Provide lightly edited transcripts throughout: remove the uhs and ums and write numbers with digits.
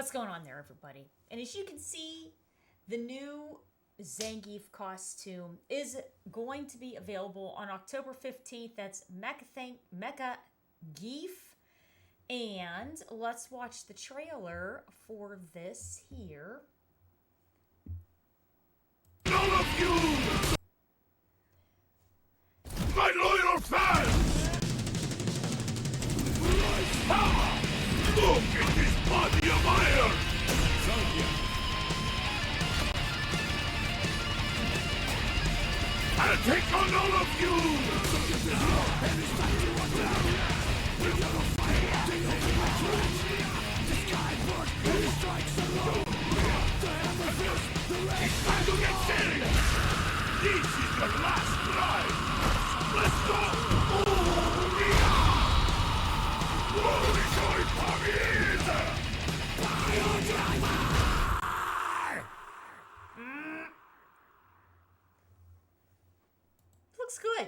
What's going on there, everybody? And as you can see, the new Zangief costume is going to be available on October 15th. That's Mech Gief. And let's watch the trailer for this here. All of you! My loyal fans! Power! Look at this body of iron! I'll take on all of you! It's time to get serious! This is your last ride! Let's go! Holy joy, Paris! Fire driver! Looks good.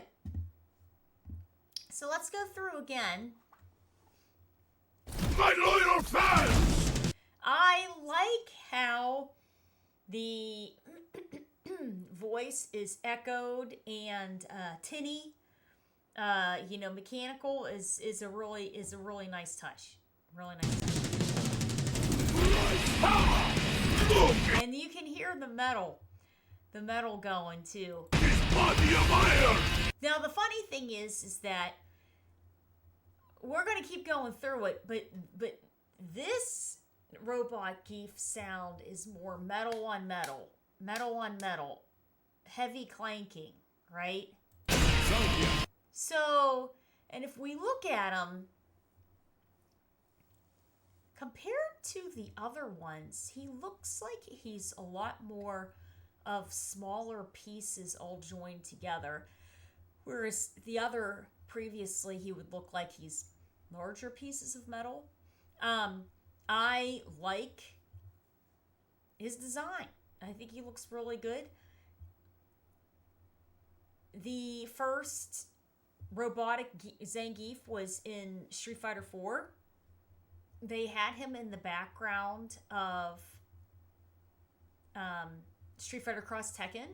So let's go through again. My loyal fans! I like how the voice is echoed and tinny. Mechanical is a really nice touch. Really nice touch. And you can hear the metal going too. This body of iron! Now the funny thing is that we're gonna keep going through it, but this Robot Gief sound is more metal on metal, heavy clanking, right? So, and if we look at him, compared to the other ones, he looks like he's a lot more of smaller pieces all joined together. Whereas the other, previously, he would look like he's larger pieces of metal. I like his design. I think he looks really good. The first robotic Zangief was in Street Fighter 4. They had him in the background of Street Fighter Cross Tekken.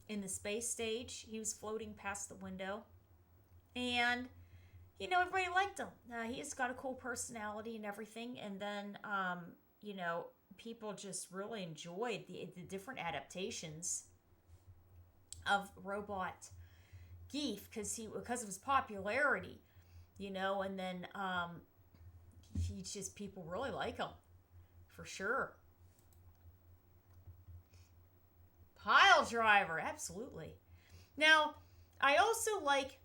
In the space stage, he was floating past the window. And, everybody liked him. He's got a cool personality and everything. And then, people just really enjoyed the different adaptations of Robot Gief because of his popularity, and then people really like him for sure. Pile driver, absolutely. Now, I also like,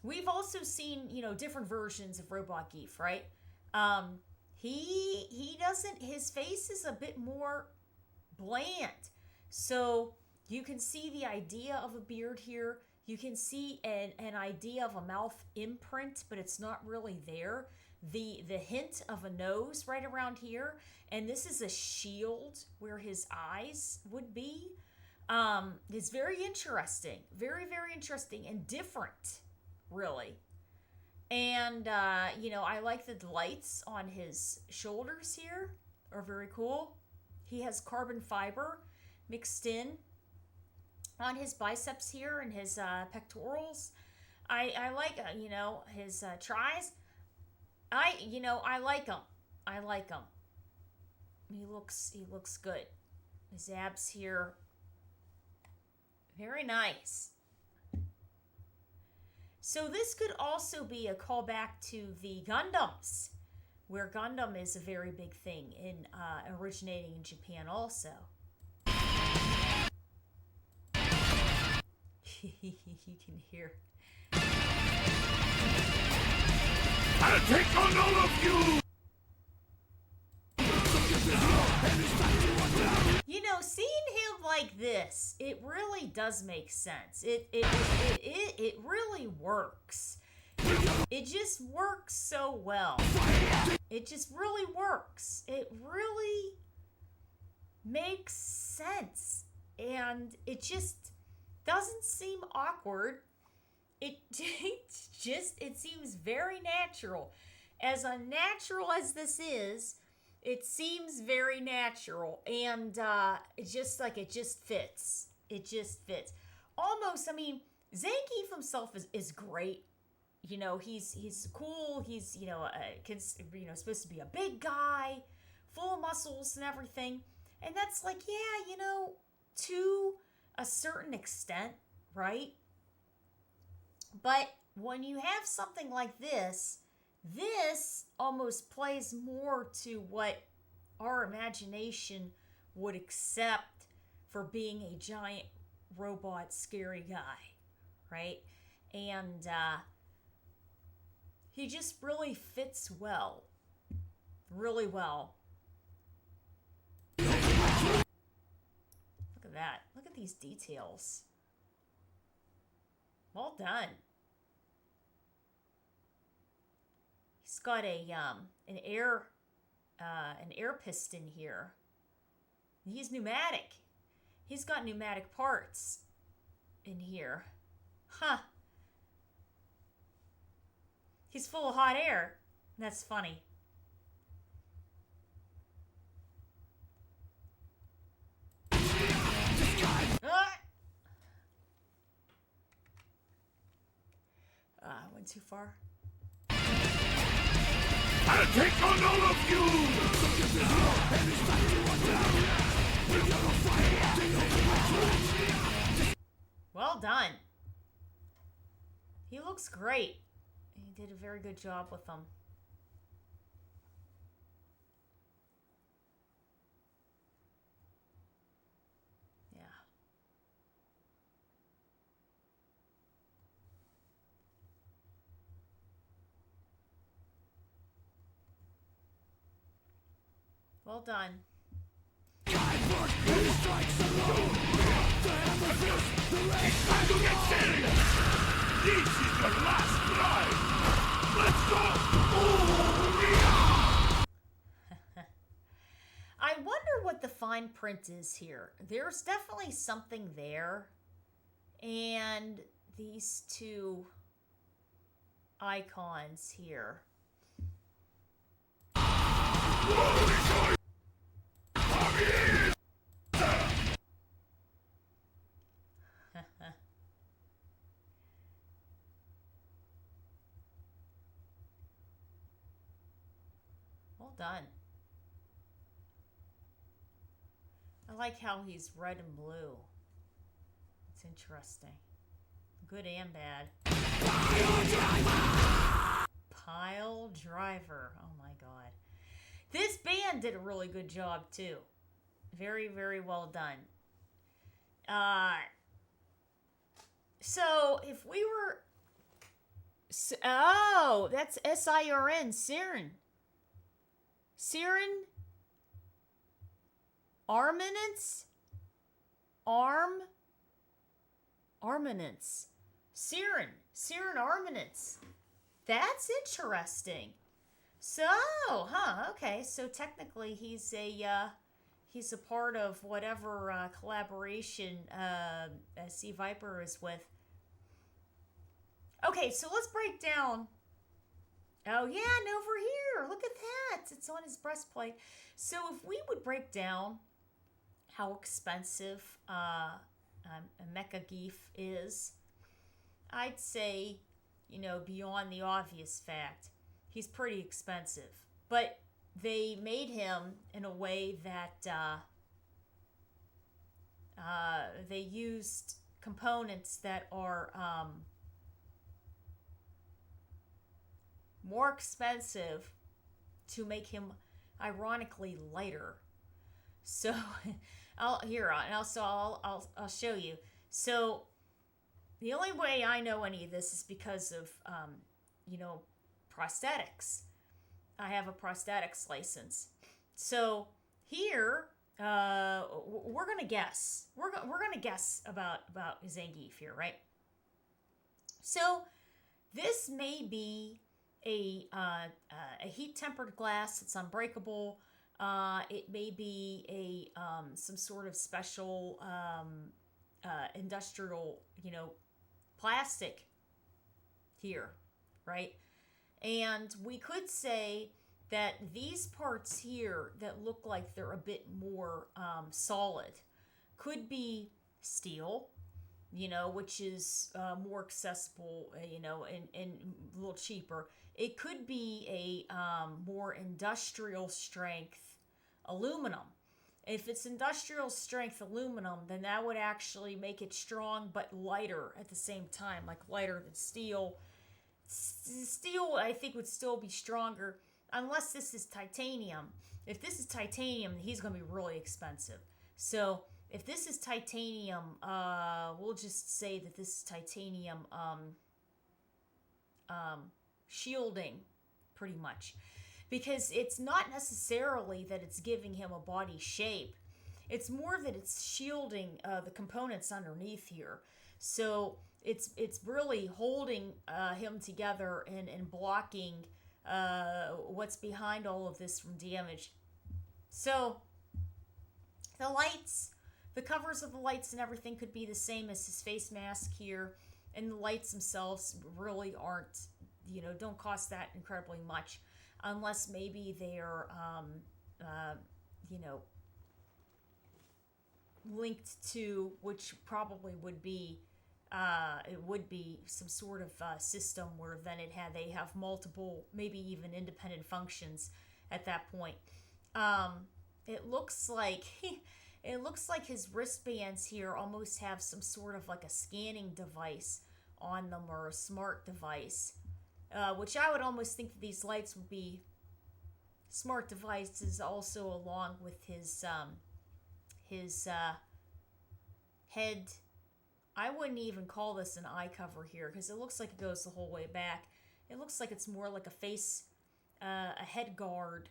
we've also seen, different versions of Robot Gief, right? His face is a bit more bland. So you can see the idea of a beard here. You can see an idea of a mouth imprint, but it's not really there. The hint of a nose right around here, and this is a shield where his eyes would be. It's very interesting, very, very interesting and different, really. And I like the lights on his shoulders here are very cool. He has carbon fiber mixed in on his biceps here and his pectorals. I like his tries. I like him. I like him. He looks good. His abs here, very nice. So this could also be a callback to the Gundams, where Gundam is a very big thing in originating in Japan also. You can hear. I'll take on all of you! Seeing him like this, it really does make sense. It really works. It just works so well. It just really works. It really makes sense. And it just doesn't seem awkward. It seems very natural. as unnatural as this is, it seems very natural, and it's just like it just fits. It just fits. Almost, I mean, Zangief himself is great. You know, he's cool. He's supposed to be a big guy, full of muscles and everything, and that's like, yeah, to a certain extent, right? But when you have something like this almost plays more to what our imagination would accept for being a giant robot scary guy, right? And he just really fits well. Really well. Look at that. Look at these details. Well done. He's got an air piston here. He's pneumatic. He's got pneumatic parts in here. Huh. He's full of hot air. That's funny. Went too far. I'll take on all of you! Well done. He looks great. He did a very good job with them. Yeah. Well done. It's time to get serious! This is your last ride! Let's go! I wonder what the fine print is here. There's definitely something there. And these two icons here. Well done. I like how he's red and blue. It's interesting. Good and bad. Pile driver. Oh my god. This band did a really good job too. Very, very well done. So if we were... Oh, that's SiRN. SiRN. SiRN armaments? Armaments. SiRN armaments. That's interesting. So, okay. So technically he's a part of whatever collaboration Sea Viper is with. Okay, so let's break down. Oh yeah, and over here, look at that. It's on his breastplate. So if we would break down how expensive Mech Gief is, I'd say, beyond the obvious fact, he's pretty expensive. But they made him in a way that they used components that are more expensive to make him ironically lighter. So I'll show you. So the only way I know any of this is because of prosthetics. I have a prosthetics license. So here we're gonna guess. We're gonna guess about Zangief here, right? So this may be a heat-tempered glass. It's unbreakable. It may be a some sort of special industrial, plastic here, right? And we could say that these parts here that look like they're a bit more solid could be steel, which is more accessible, and a little cheaper. It could be a more industrial strength aluminum. If it's industrial strength aluminum, then that would actually make it strong but lighter at the same time, like lighter than steel. Steel, I think, would still be stronger unless this is titanium. If this is titanium, he's going to be really expensive. So if this is titanium, we'll just say that this is titanium shielding, pretty much. Because it's not necessarily that it's giving him a body shape. It's more that it's shielding the components underneath here. So it's really holding him together and blocking what's behind all of this from damage. So the lights, the covers of the lights and everything could be the same as his face mask here. And the lights themselves really aren't, don't cost that incredibly much. Unless maybe they're, linked to, which probably would be, it would be some sort of system where then they have multiple, maybe even independent functions at that point. It looks like his wristbands here almost have some sort of like a scanning device on them, or a smart device. Which I would almost think that these lights would be smart devices also, along with his head. I wouldn't even call this an eye cover here because it looks like it goes the whole way back. It looks like it's more like a face, a head guard.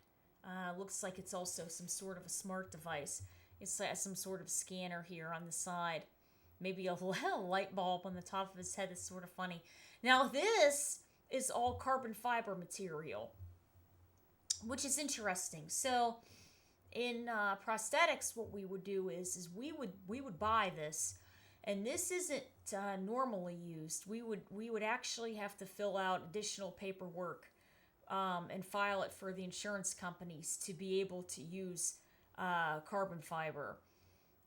Looks like it's also some sort of a smart device. It's some sort of scanner here on the side. Maybe a light bulb on the top of his head is sort of funny. Now this is all carbon fiber material, which is interesting. So in prosthetics, what we would do is we would buy this, and this isn't normally used. We would actually have to fill out additional paperwork and file it for the insurance companies to be able to use carbon fiber.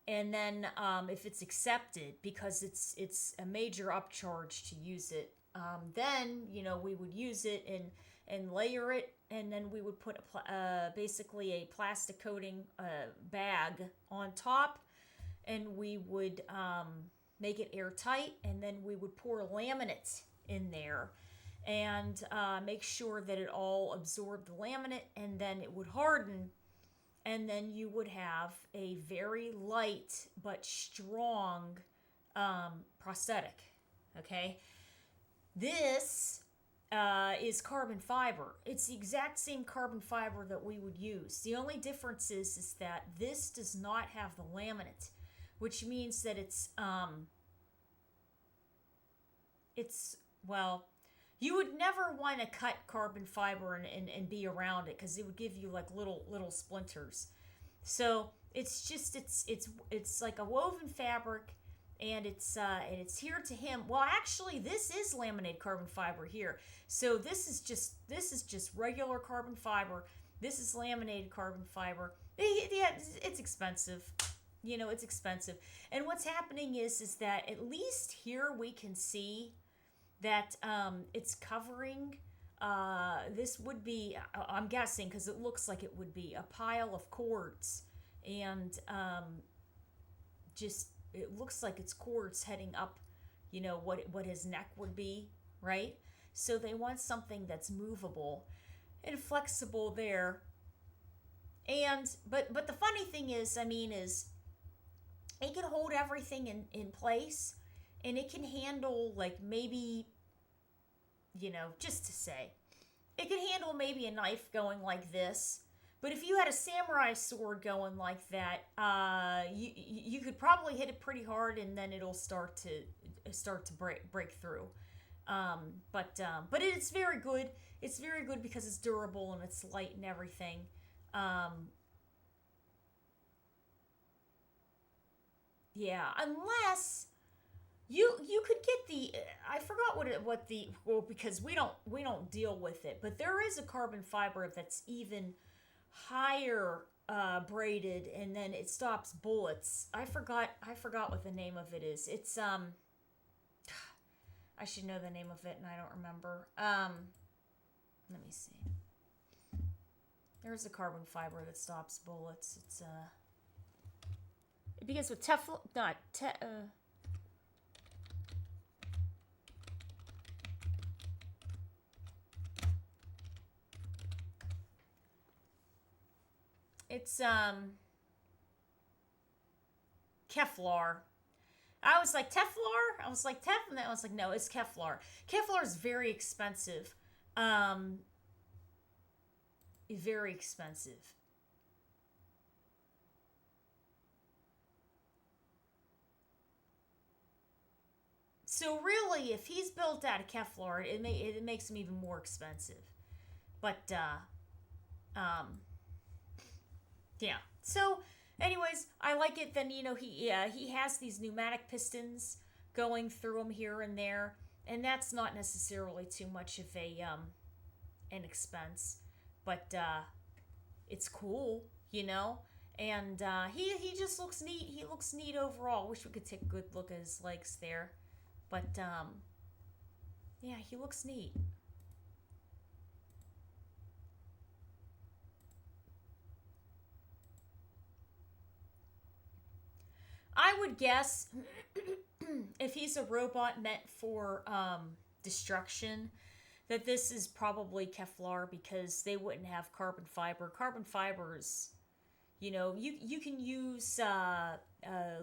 And then if it's accepted, because it's a major upcharge to use it, then we would use it and layer it, and then we would put basically a plastic coating bag on top, and we would make it airtight, and then we would pour laminate in there and make sure that it all absorbed the laminate, and then it would harden, and then you would have a very light but strong prosthetic. Okay. This is carbon fiber. It's the exact same carbon fiber that we would use. The only difference is that this does not have the laminate, which means that well, you would never want to cut carbon fiber and be around it, because it would give you like little splinters. So it's like a woven fabric. And it's here to him. Well, actually, this is laminated carbon fiber here. So this is just regular carbon fiber. This is laminated carbon fiber. Yeah, it's expensive. It's expensive. And what's happening is that at least here we can see that it's covering. This would be, I'm guessing, because it looks like it would be a pile of cords, and it looks like it's cords heading up, what his neck would be, right? So they want something that's movable and flexible there. And but the funny thing is, it can hold everything in place, and it can handle, like, maybe, just to say, it can handle maybe a knife going like this. But if you had a samurai sword going like that, you could probably hit it pretty hard, and then it'll start to break through. But it's very good. It's very good because it's durable and it's light and everything. Yeah, unless You could get the I forgot what the well because we don't deal with it, but there is a carbon fiber that's even higher braided, and then it stops bullets. I forgot what the name of it is. It's I should know the name of it and I don't remember. Let me see. There's a carbon fiber that stops bullets. It's it begins with Teflon, not it's Kevlar. I was like Teflar. I was like Teflon. I was like, no, it's Kevlar. Kevlar is very expensive. Very expensive. So really, if he's built out of Kevlar, it makes him even more expensive. But yeah. So, anyways, I like it. Then he has these pneumatic pistons going through him here and there, and that's not necessarily too much of an expense, but it's cool, And he just looks neat. He looks neat overall. Wish we could take a good look at his legs there, but yeah, he looks neat. I would guess if he's a robot meant for destruction, that this is probably Kevlar because they wouldn't have carbon fiber. Carbon fibers, you can use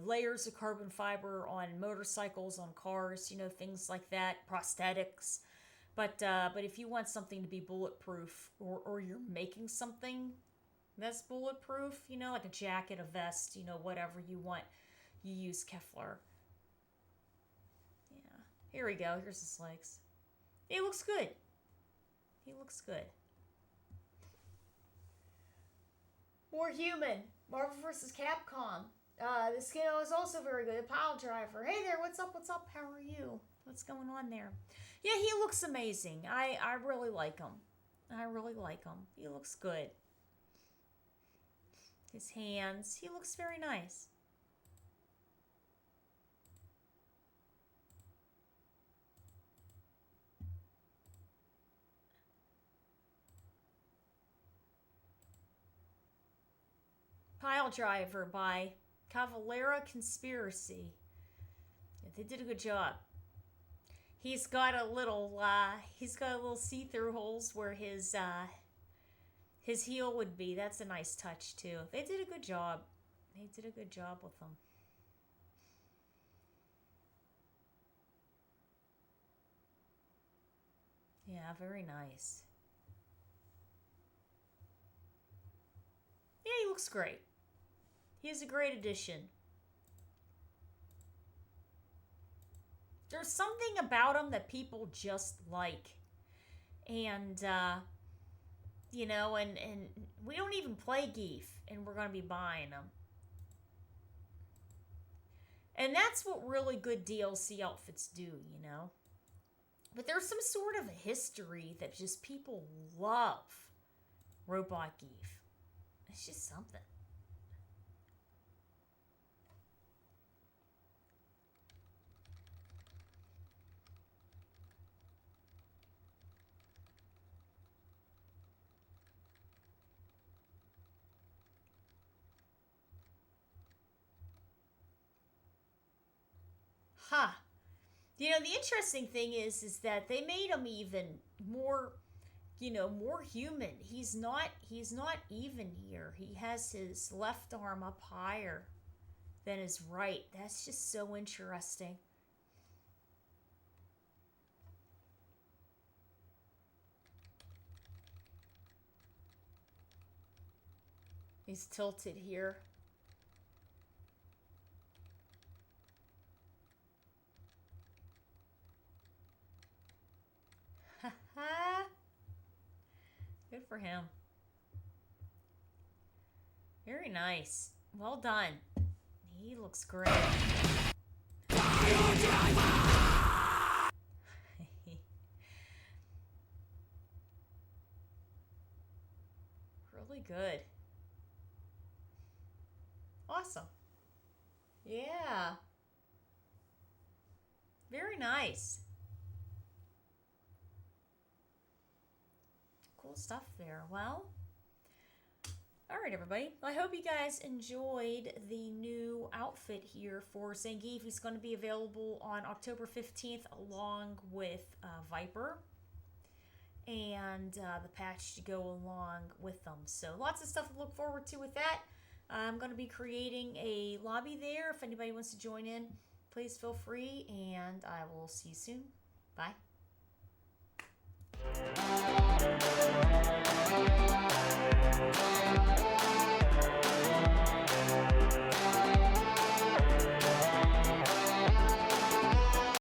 layers of carbon fiber on motorcycles, on cars, things like that, prosthetics. But if you want something to be bulletproof, or you're making something that's bulletproof, like a jacket, a vest, whatever you want, you use Kevlar. Yeah. Here we go. Here's his legs. He looks good. He looks good. More human. Marvel vs. Capcom. The skin is also very good. Pile driver. Hey there, what's up? What's up? How are you? What's going on there? Yeah, he looks amazing. I really like him. I really like him. He looks good. His hands. He looks very nice. Pile Driver by Cavalera Conspiracy. Yeah, they did a good job. He's got a little see-through holes where his heel would be. That's a nice touch too. They did a good job. They did a good job with them. Yeah, very nice. Yeah, he looks great. He's a great addition. There's something about him that people just like. And, and we don't even play Gief, and we're going to be buying them. And that's what really good DLC outfits do, But there's some sort of a history that just people love Robot Gief. It's just something. Huh. The interesting thing is that they made him even more, more human. He's not even here. He has his left arm up higher than his right. That's just so interesting. He's tilted here. Good for him. Very nice. Well done. He looks great. Really good. Awesome. Yeah. Very nice. Cool stuff there. Well, all right, everybody. I hope you guys enjoyed the new outfit here for Zangief. He's going to be available on October 15th along with Viper and the patch to go along with them. So lots of stuff to look forward to with that. I'm going to be creating a lobby there. If anybody wants to join in, please feel free, and I will see you soon. Bye.